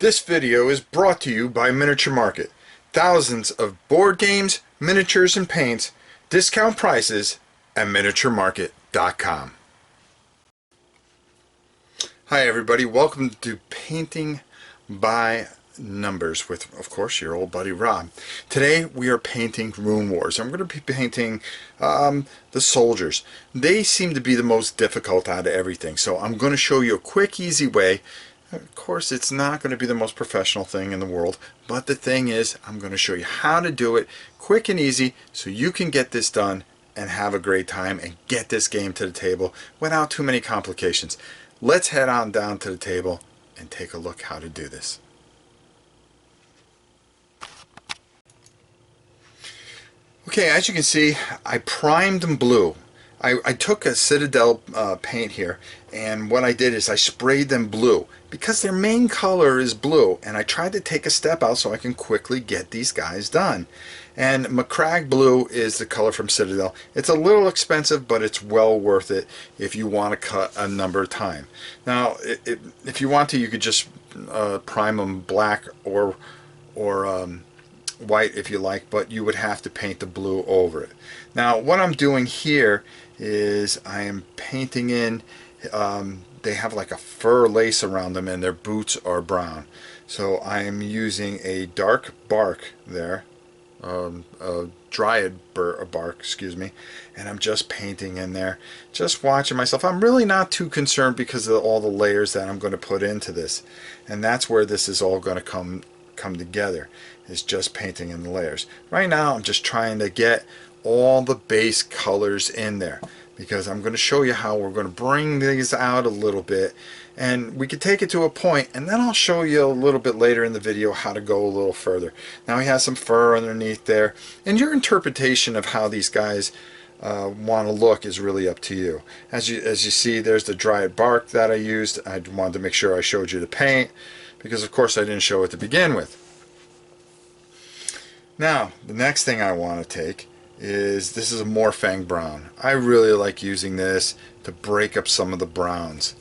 This video is brought to you by Miniature Market. Thousands of board games, miniatures, and paints, discount prices at miniaturemarket.com. Hi everybody, welcome to Painting by Numbers with, of course, your old buddy Rob. Today we are painting Runewars. I'm going to be painting the soldiers. They seem to be the most difficult out of everything, so I'm going to show you a quick, easy way. Of course, it's not going to be the most professional thing in the world, but the thing is, I'm going to show you how to do it quick and easy so you can get this done and have a great time and get this game to the table without too many complications. Let's head on down to the table and take a look how to do this. Okay, as you can see, I primed them blue. I took a Citadel paint here, and what I did is I sprayed them blue because their main color is blue, and I tried to take a step out so I can quickly get these guys done. And Macragge blue is the color from Citadel. It's a little expensive, but it's well worth it if you want to cut a number of time. Now, if you want to, you could just prime them black or white if you like, but you would have to paint the blue over it. Now what I'm doing here is I am painting in, they have like a fur lace around them and their boots are brown, so I am using a dark bark there, a dryad bark, excuse me, and I'm just painting in there, just watching myself. I'm really not too concerned because of all the layers that I'm going to put into this, and that's where this is all going to come together, is just painting in the layers. Right now I'm just trying to get all the base colors in there because I'm going to show you how we're going to bring these out a little bit, and we could take it to a point, and then I'll show you a little bit later in the video how to go a little further. Now he has some fur underneath there, and your interpretation of how these guys want to look is really up to you. As you see, there's the dried bark that I used. I wanted to make sure I showed you the paint because of course I didn't show it to begin with. Now the next thing I want to take is, this is a Morfang brown. I really like using this to break up some of the browns,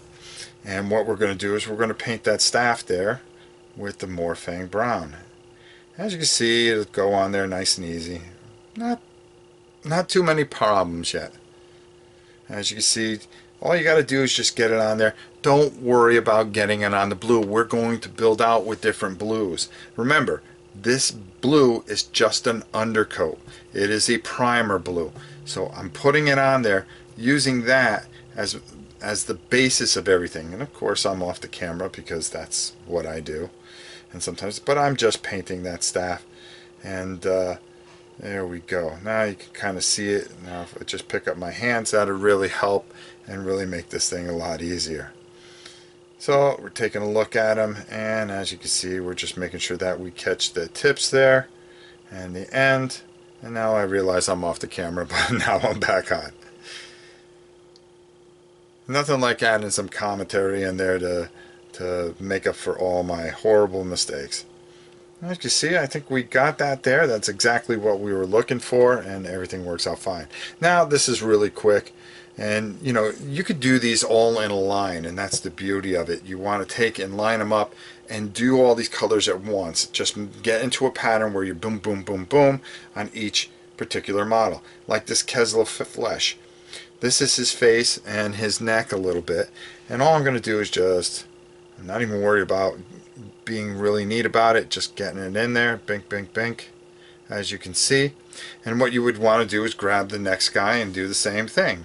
and what we're going to do is we're going to paint that staff there with the Morfang brown. As you can see, it'll go on there nice and easy. Not too many problems yet. As you can see, all you got to do is just get it on there. Don't worry about getting it on the blue. We're going to build out with different blues. Remember, this blue is just an undercoat. It is a primer blue. So I'm putting it on there using that as the basis of everything. And of course I'm off the camera because that's what I do. And sometimes, but I'm just painting that staff. And there we go. Now you can kind of see it. Now if I just pick up my hands, that'll really help and really make this thing a lot easier. So we're taking a look at them, and as you can see, we're just making sure that we catch the tips there and the end. And now I realize I'm off the camera, but now I'm back on. Nothing like adding some commentary in there to make up for all my horrible mistakes. As you can see, I think we got that there. That's exactly what we were looking for, and everything works out fine. Now this is really quick. And you know, you could do these all in a line, and that's the beauty of it. You want to take and line them up and do all these colors at once. Just get into a pattern where you boom, boom, boom, boom on each particular model. Like this Kesla flesh. This is his face and his neck a little bit. And all I'm going to do is just, I'm not even worried about being really neat about it, just getting it in there, bink, bink, bink, as you can see. And what you would want to do is grab the next guy and do the same thing.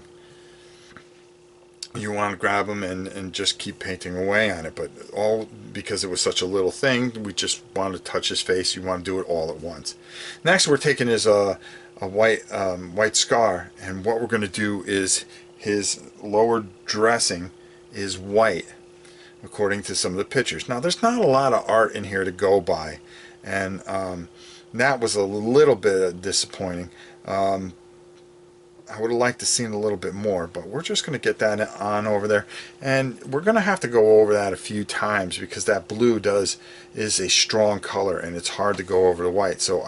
You want to grab them and just keep painting away on it, but all because it was such a little thing, we just wanted to touch his face. You want to do it all at once. Next we're taking his a white scar, and what we're going to do is his lower dressing is white according to some of the pictures. Now there's not a lot of art in here to go by, and that was a little bit disappointing. I would have liked to seen a little bit more, but we're just going to get that on over there, and we're going to have to go over that a few times because that blue is a strong color and it's hard to go over the white. So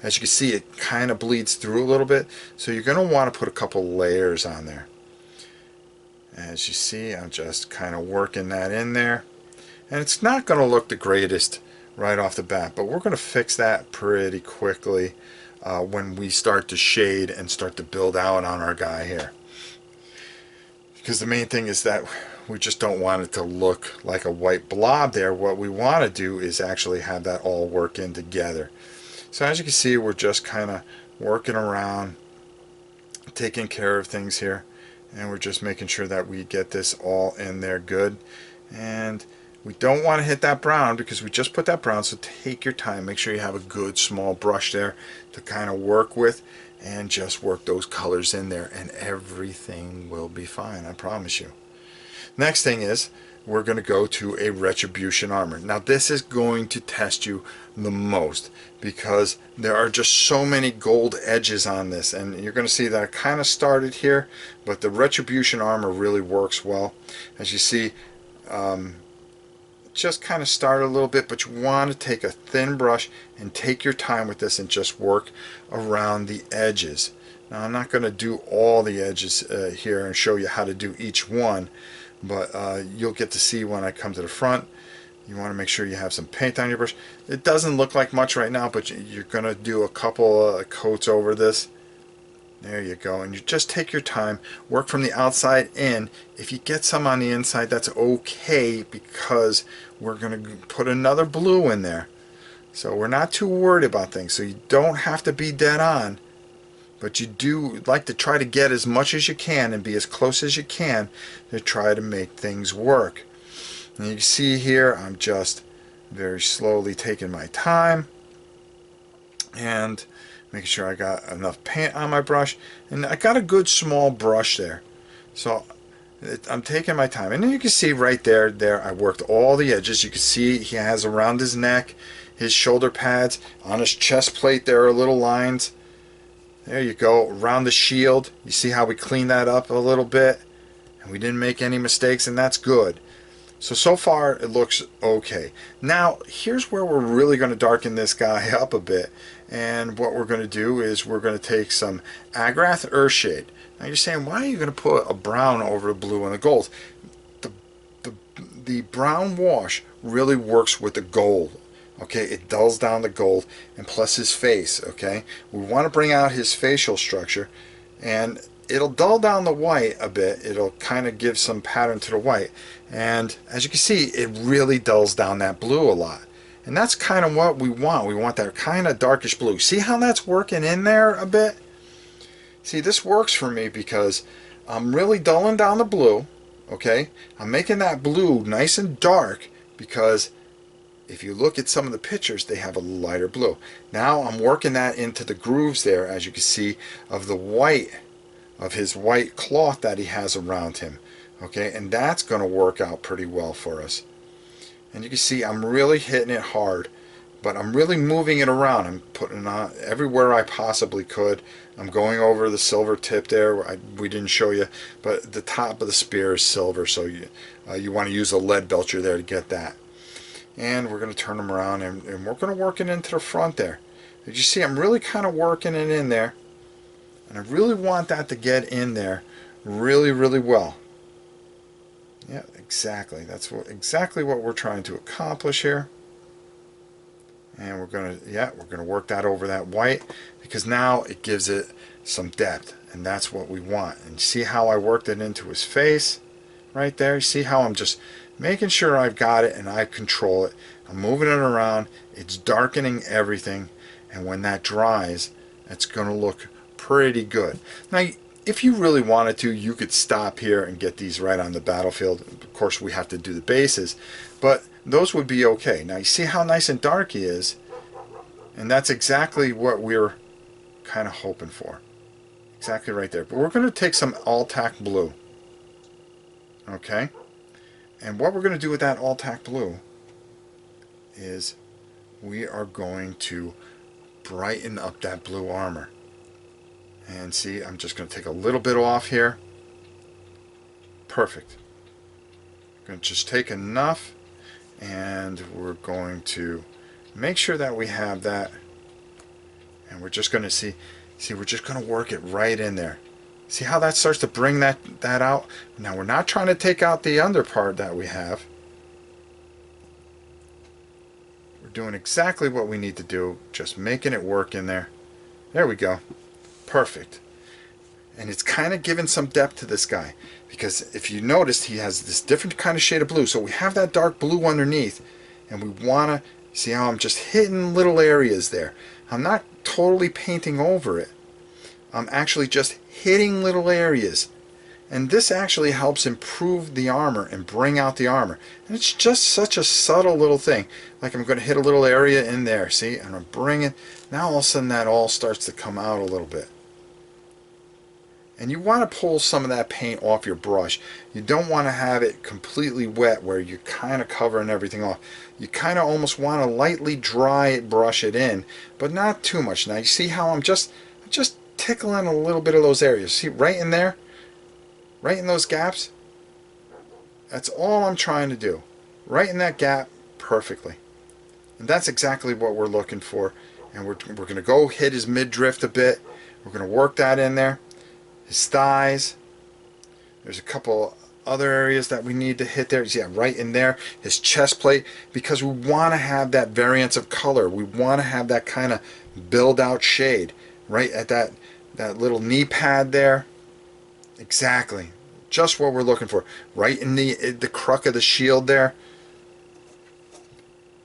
as you can see, it kind of bleeds through a little bit, so you're going to want to put a couple layers on there. As you see, I'm just kind of working that in there, And it's not going to look the greatest right off the bat, but we're going to fix that pretty quickly when we start to shade and start to build out on our guy here. Because the main thing is that we just don't want it to look like a white blob there. What we want to do is actually have that all work in together. So as you can see, we're just kind of working around, taking care of things here, and we're just making sure that we get this all in there good. And we don't want to hit that brown because we just put that brown, so take your time. Make sure you have a good small brush there to kind of work with, and just work those colors in there, and everything will be fine, I promise you. Next thing is we're going to go to a retribution armor. Now this is going to test you the most because there are just so many gold edges on this, and you're going to see that I kind of started here, but the retribution armor really works well. As you see, just kind of start a little bit, but you want to take a thin brush and take your time with this and just work around the edges. Now I'm not going to do all the edges here and show you how to do each one, but you'll get to see when I come to the front. You want to make sure you have some paint on your brush. It doesn't look like much right now, but you're going to do a couple coats over this. There you go, and you just take your time, work from the outside in. If you get some on the inside, that's okay, because we're going to put another blue in there. So we're not too worried about things. So you don't have to be dead on, but you do like to try to get as much as you can and be as close as you can to try to make things work. And you can see here, I'm just very slowly taking my time and making sure I got enough paint on my brush, and I got a good small brush there, so I'm taking my time. And then you can see right there I worked all the edges. You can see he has around his neck, his shoulder pads, on his chest plate there are little lines. There you go, around the shield. You see how we cleaned that up a little bit, and we didn't make any mistakes, and that's good. So far it looks okay. Now here's where we're really going to darken this guy up a bit, and what we're going to do is we're going to take some Agrath Earthshade. Now you're saying, why are you going to put a brown over the blue and the gold? The brown wash really works with the gold. Okay, it dulls down the gold, and plus his face. Okay, we want to bring out his facial structure, and it'll dull down the white a bit. It'll kind of give some pattern to the white, and as you can see, it really dulls down that blue a lot, and that's kind of what we want. We want that kind of darkish blue. See how that's working in there a bit? See, this works for me because I'm really dulling down the blue. Okay, I'm making that blue nice and dark, because if you look at some of the pictures, they have a lighter blue. Now I'm working that into the grooves there, as you can see, of the white, of his white cloth that he has around him. Okay, and that's going to work out pretty well for us. And you can see I'm really hitting it hard, but I'm really moving it around. I'm putting it on everywhere I possibly could. I'm going over the silver tip there. We didn't show you, but the top of the spear is silver, so you want to use a lead belcher there to get that. And we're going to turn them around, and we're going to work it into the front there. As you see, I'm really kind of working it in there, and I really want that to get in there really, really well. Yeah, exactly. That's exactly what we're trying to accomplish here. And we're going to work that over that white, because now it gives it some depth, and that's what we want. And see how I worked it into his face right there? See how I'm just making sure I've got it and I control it. I'm moving it around. It's darkening everything, and when that dries, it's going to look pretty good. Now, if you really wanted to, you could stop here and get these right on the battlefield. Of course, we have to do the bases, but those would be okay. Now, you see how nice and dark he is, and that's exactly what we're kind of hoping for. Exactly right there. But we're going to take some Altac blue. Okay? And what we're going to do with that Altac blue is we are going to brighten up that blue armor. And see, I'm just going to take a little bit off here. Perfect. I'm going to just take enough, and we're going to make sure that we have that. And we're just going to see, we're just going to work it right in there. See how that starts to bring that out? Now we're not trying to take out the under part that we have. doing exactly what we need to do, just making it work in there. There we go. Perfect. And it's kind of giving some depth to this guy, because if you noticed, he has this different kind of shade of blue. So we have that dark blue underneath, and we want to see how I'm just hitting little areas there. I'm not totally painting over it. I'm actually just hitting little areas. And this actually helps improve the armor and bring out the armor. And it's just such a subtle little thing. Like I'm going to hit a little area in there, see? And I'm bringing, now all of a sudden that all starts to come out a little bit. And you want to pull some of that paint off your brush. You don't want to have it completely wet where you're kind of covering everything off. You kind of almost want to lightly dry brush it in, but not too much. Now you see how I'm just tickling a little bit of those areas. See right in there? Right in those gaps? That's all I'm trying to do. Right in that gap perfectly. And that's exactly what we're looking for. And we're going to go hit his midriff a bit. We're going to work that in there. His thighs. There's a couple other areas that we need to hit there. Yeah, right in there. His chest plate, because we want to have that variance of color. We want to have that kind of build out shade right at that little knee pad there. Exactly. Just what we're looking for. Right in the crook of the shield there.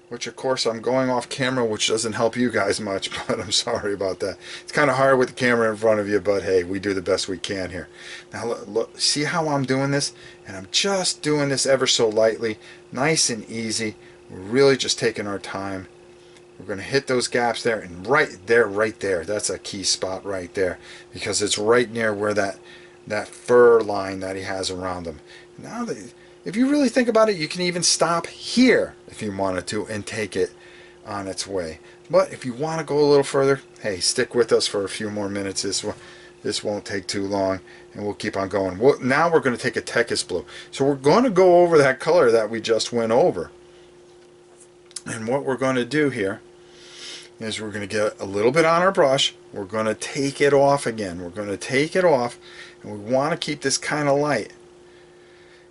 Which, of course, I'm going off camera, which doesn't help you guys much, but I'm sorry about that. It's kind of hard with the camera in front of you, but hey, we do the best we can here. Now, look, see how I'm doing this? And I'm just doing this ever so lightly, nice and easy. We're really just taking our time. We're going to hit those gaps there, and right there, that's a key spot right there, because it's right near where that fur line that he has around him. Now, if you really think about it, you can even stop here if you wanted to and take it on its way. But if you want to go a little further, hey, stick with us for a few more minutes. This won't take too long, and we'll keep on going. Now we're going to take a Tekis blue. So we're going to go over that color that we just went over. And what we're going to do here is we're going to get a little bit on our brush. We're going to take it off again. We're going to take it off, and we want to keep this kind of light.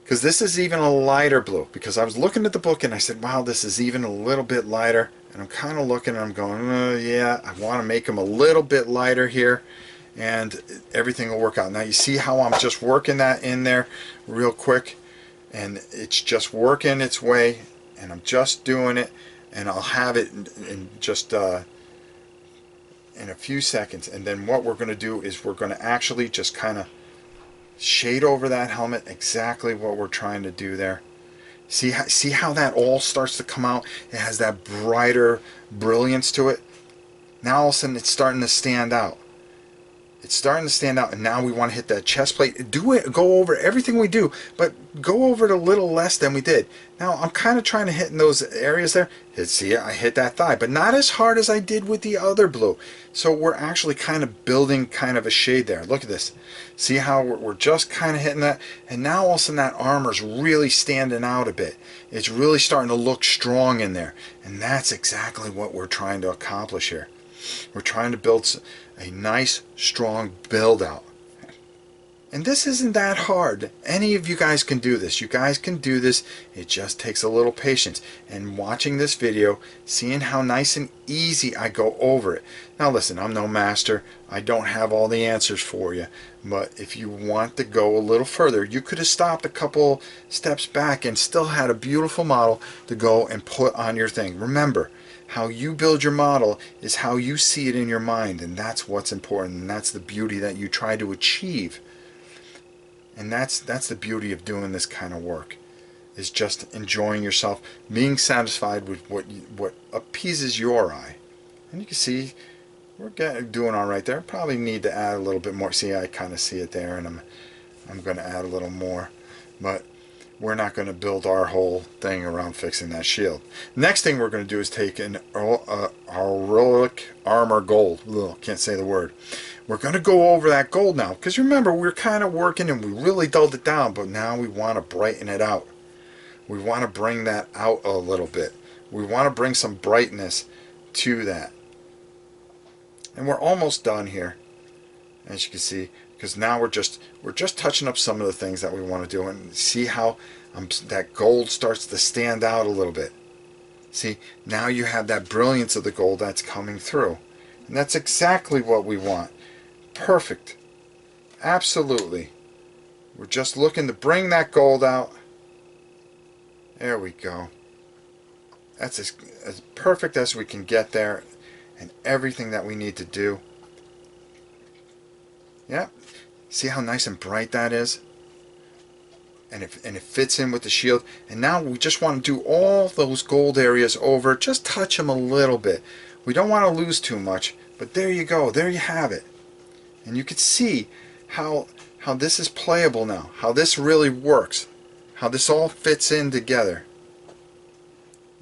Because this is even a lighter blue. Because I was looking at the book and I said, wow, this is even a little bit lighter. And I'm kind of looking and I'm going, yeah, I want to make them a little bit lighter here. And everything will work out. Now you see how I'm just working that in there real quick. And it's just working its way. And I'm just doing it. And I'll have it in just in a few seconds. And then what we're going to do is we're going to actually just kind of shade over that helmet, exactly what we're trying to do there. See how that all starts to come out? It has that brighter brilliance to it. Now all of a sudden it's starting to stand out. It's starting to stand out, and now we want to hit that chest plate. Go over everything we do, but go over it a little less than we did. Now I'm kind of trying to hit in those areas there. See, I hit that thigh, but not as hard as I did with the other blue. So we're actually kind of building kind of a shade there. Look at this. See how we're just kind of hitting that, and now all of a sudden that armor's really standing out a bit. It's really starting to look strong in there, and that's exactly what we're trying to accomplish here. We're trying to build a nice, strong build out. And this isn't that hard. Any of you guys can do this. You guys can do this. It just takes a little patience. And watching this video, seeing how nice and easy I go over it. Now listen, I'm no master. I don't have all the answers for you. But if you want to go a little further, you could have stopped a couple steps back and still had a beautiful model to go and put on your thing. Remember, how you build your model is how you see it in your mind, and that's what's important, and that's the beauty that you try to achieve. And that's the beauty of doing this kind of work, is just enjoying yourself, being satisfied with what appeases your eye. And you can see we're doing all right there. Probably need to add a little bit more. See, I kind of see it there, and I'm going to add a little more, but we're not going to build our whole thing around fixing that shield. Next thing we're going to do is take an heroic armor gold. Ugh, can't say the word. We're going to go over that gold now, because remember, we're kind of working and we really dulled it down, but now we want to brighten it out. We want to bring that out a little bit. We want to bring some brightness to that. And we're almost done here, as you can see, because now we're just touching up some of the things that we want to do, and see how that gold starts to stand out a little bit. See, now you have that brilliance of the gold that's coming through. And that's exactly what we want. Perfect. Absolutely. We're just looking to bring that gold out. There we go. That's as perfect as we can get there, and everything that we need to do. Yep. See how nice and bright that is? And it fits in with the shield. And now we just want to do all those gold areas over. Just touch them a little bit. We don't want to lose too much, but there you go. There you have it. And you can see how this is playable now. How this really works. How this all fits in together.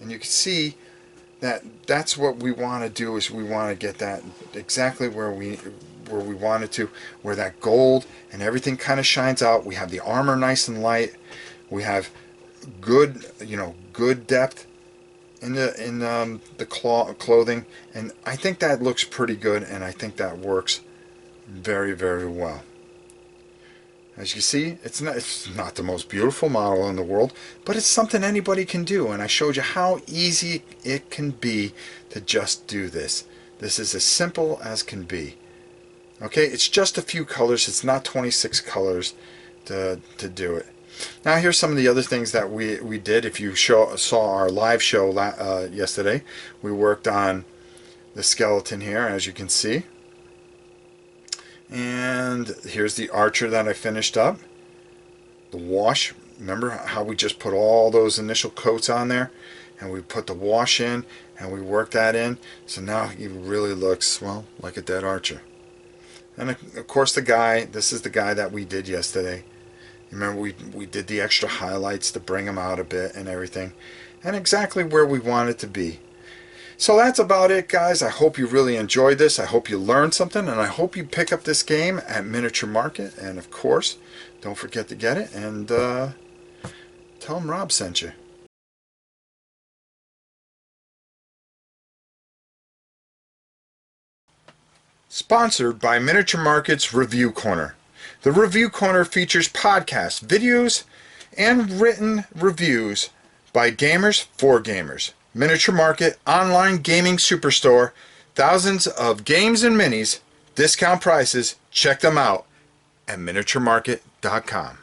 And you can see that that's what we want to do, is we want to get that exactly where we want it to, where that gold and everything kind of shines out. We have the armor nice and light. We have good, good depth in the clothing, and I think that looks pretty good, and I think that works very, very well. As you see, it's not the most beautiful model in the world, but it's something anybody can do, and I showed you how easy it can be to just do this. This is as simple as can be. Okay, it's just a few colors. It's not 26 colors to do it. Now here's some of the other things that we did. If you saw our live show yesterday, we worked on the skeleton here, as you can see. And here's the archer that I finished up. The wash, remember how we just put all those initial coats on there, and we put the wash in and we worked that in, so now he really looks, well, like a dead archer. And of course the guy, this is the guy that we did yesterday. Remember we did the extra highlights to bring him out a bit and everything, and exactly where we want it to be. So that's about it, guys. I hope you really enjoyed this. I hope you learned something, and I hope you pick up this game at Miniature Market. And of course, don't forget to get it, and tell them Rob sent you. Sponsored by Miniature Market's Review Corner. The Review Corner features podcasts, videos, and written reviews by gamers for gamers. Miniature Market, online gaming superstore, thousands of games and minis, discount prices. Check them out at miniaturemarket.com.